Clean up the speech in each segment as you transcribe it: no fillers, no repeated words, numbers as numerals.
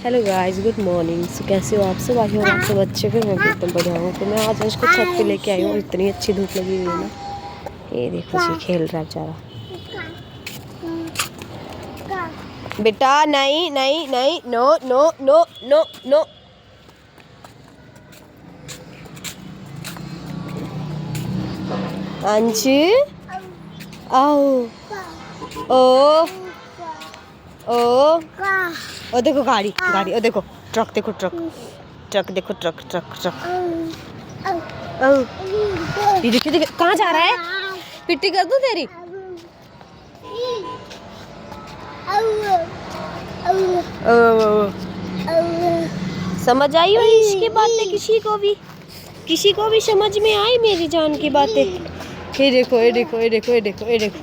Hello guys, good morning. So कैसे हो आप सब? आई हो आप सब अच्छे हो? मैं भी एकदम बढ़िया हूँ। तो मैं आज इसको छत पे लेके आई हूँ। इतनी अच्छी धूप लगी हुई है ना। ये देखो जी, खेल रहा है बेचारा। बेटा नहीं नहीं नहीं, no no no no no. Anshu आओ। ओ ओ ओ देखो गाड़ी गाड़ी, ओ देखो ट्रक, देखो ट्रक ट्रक, देखो ट्रक ट्रक ट्रक। ये देखिए देखिए कहाँ जा रहा है। पिट्टी कर दूं तेरी? समझ आई हो इसकी बातें? किसी को भी समझ में आई मेरी जान की बातें? ये देखो ये देखो ये देखो ये देखो ये देखो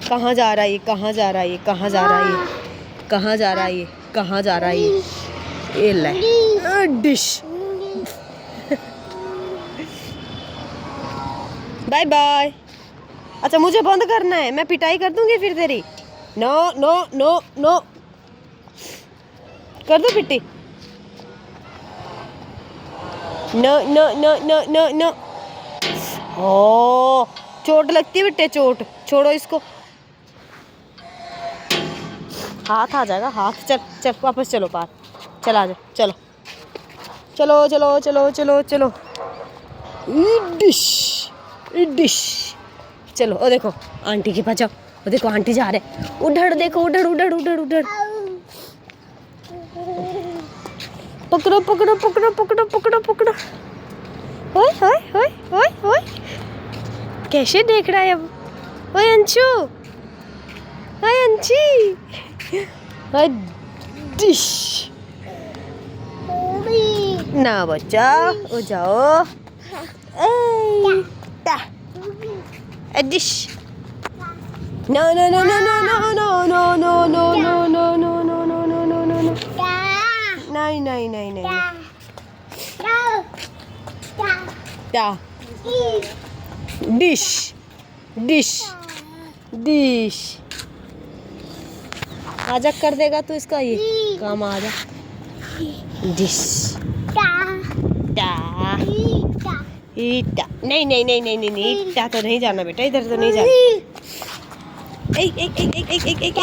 कहाँ जा रहा है ये, कहाँ जा रहा है ये, कहाँ जा रहा है ये, कहाँ जा रहा है ये, कहाँ जा रहा है ये ले डिश। Bye bye. अच्छा मुझे बंद करना है, मैं पिटाई कर दूंगी फिर तेरी। नो नो नो नो, कर दो पिट्टी। No no no no no no. ओ चोट लगती है बेटे, चोट। छोड़ो इसको, हाथ आ जाएगा हाथ। चल चल वापस चलो पार, चला जा, चलो चलो चलो चलो चलो चलो। Dish dish. चलो ओ देखो आंटी के पास जाओ, ओ देखो आंटी जा रहे। उधर देखो, उधर उधर उधर उधर। पकड़ो पकड़ो पकड़ो पकड़ो पकड़ो पकड़ो। ओए ओए ओए ओए ओए, कैसे देख रहा है अब। ओए अंशु, ओए अंशी। डिश ना बच्चा, ओ जाओ। डिश। No no no no no no no no no no no no no no no no no no. नहीं नहीं नहीं नहीं। क्या? डिश डिश डिश। आजा कर देगा तू इसका ये काम, आजा। डिश ईटा। नहीं नहीं नहीं नहीं नहीं नहीं, ईटा तो नहीं जाना बेटा, इधर तो नहीं जाना। एक एक एक एक एक एक एक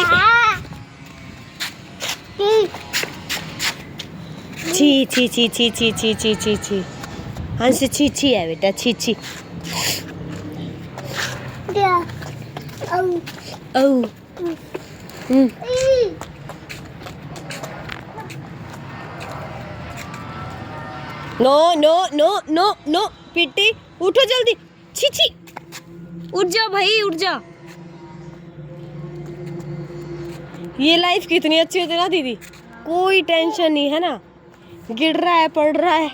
छी छी छी छी छी छी छी छी छी। हंस छी छी है बेटा, छी छी। ओ no no no no no, पिट्टी उठो जल्दी। छी छी, उठ जा भाई उठ जा। ये लाइफ कितनी अच्छी होती है ना दीदी, कोई टेंशन नहीं है ना। गिर रहा है पड़ रहा है,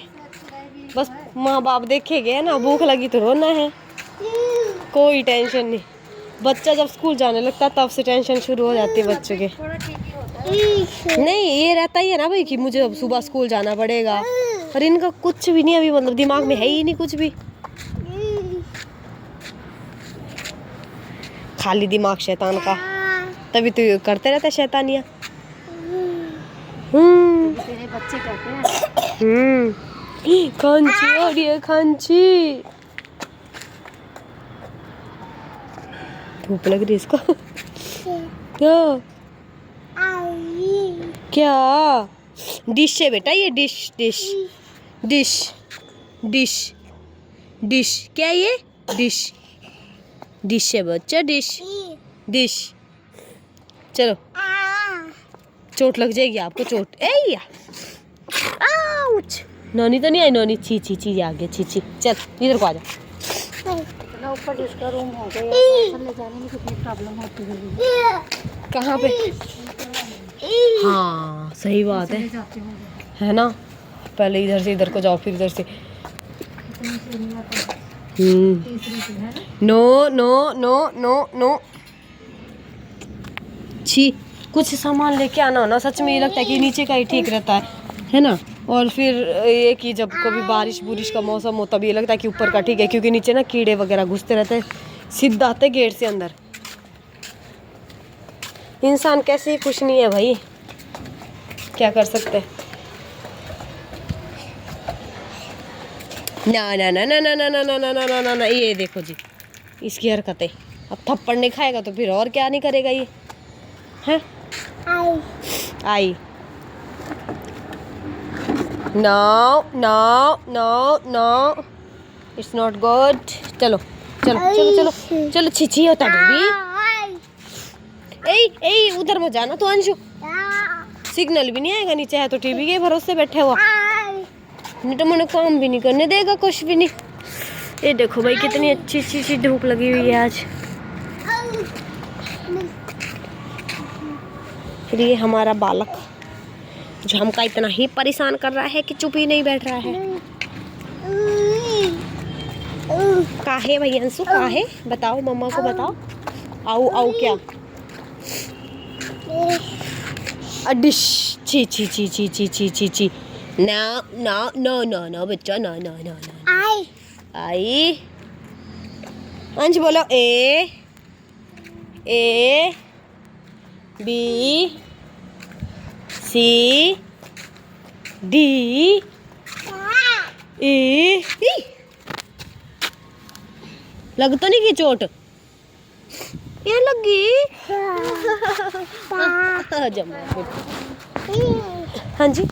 बस माँ बाप देखेंगे ना। भूख लगी तो रोना है, कोई टेंशन नहीं। बच्चा जब स्कूल जाने लगता तब से टेंशन शुरू हो जाती है बच्चे के। नहीं ये रहता ही है ना भाई कि मुझे अब सुबह स्कूल जाना पड़ेगा, और इनका कुछ भी नहीं अभी, मतलब दिमाग में है ही नहीं कुछ भी। खाली दिमाग शैतान का, तभी तो करते रहते शैतानियाँ। तेरे बच्चे कहते हैं। खांची हो रही है, खांची। धूप लग रही है इसको। क्या क्या? डिश है बेटा ये, डिश डिश डिश डिश डिश। क्या ये? डिश डिश है बच्चा, डिश डिश। चलो चोट लग जाएगी आपको, चोट। ए आउच। नौनी तो नहीं आई, नौनी छी छी छी आ गया, छी छी। चल इधर को आ जा। इतना ऊपर जिसका रूम हो गया, ले जाने में कितनी प्रॉब्लम होती है। कहाँ पे? हाँ सही बात है ना। पहले इधर से इधर को जाओ, फिर इधर से। No no no no no, छी। कुछ सामान लेके आना हो ना, सच में ये लगता है कि नीचे का ही ठीक रहता है ना। और फिर ये कि जब कभी बारिश बुरिश का मौसम हो तब ये लगता है कि ऊपर का ठीक है, क्योंकि नीचे ना कीड़े वगैरह घुसते रहते हैं, सीधा आते गेट से अंदर। इंसान कैसे ही खुश नहीं है भाई। क्या कर सकते हैं। ना ना ना ना ना ना ना ना ना ना ना ना, ये देखो जी इसकी हरकतें। अब थप्पड़ नहीं खाएगा तो फिर और क्या नहीं करेगा ये, हैं? आई no no no no, it's not good. चलो चलो चलो चलो चलो, छिछी होता बेबी। ए उधर मत जाना तो अंशु, सिग्नल भी नहीं आएगा नीचे, है तो टीवी के भरोसे बैठे हुआ, नहीं तो मैंने काम भी नहीं करने देगा, कुछ भी नहीं। ये देखो भाई कितनी अच्छी अच्छी सी धूप लगी हुई है आज। फिर ये हमारा बालक जो हमका इतना ही परेशान कर रहा है कि चुप ही नहीं बैठ रहा है। काहे भैया अंशु, काहे बताओ, मम्मा को बताओ। आओ आओ क्या डिश, छी छी छी छी छी छी छी छी, ना ना ना ना ना बच्चा, ना ना ना ना। आई अंश बोलो, A B C D E. लग तो नहीं की चोट, ये लगी। जमा हाँ जी।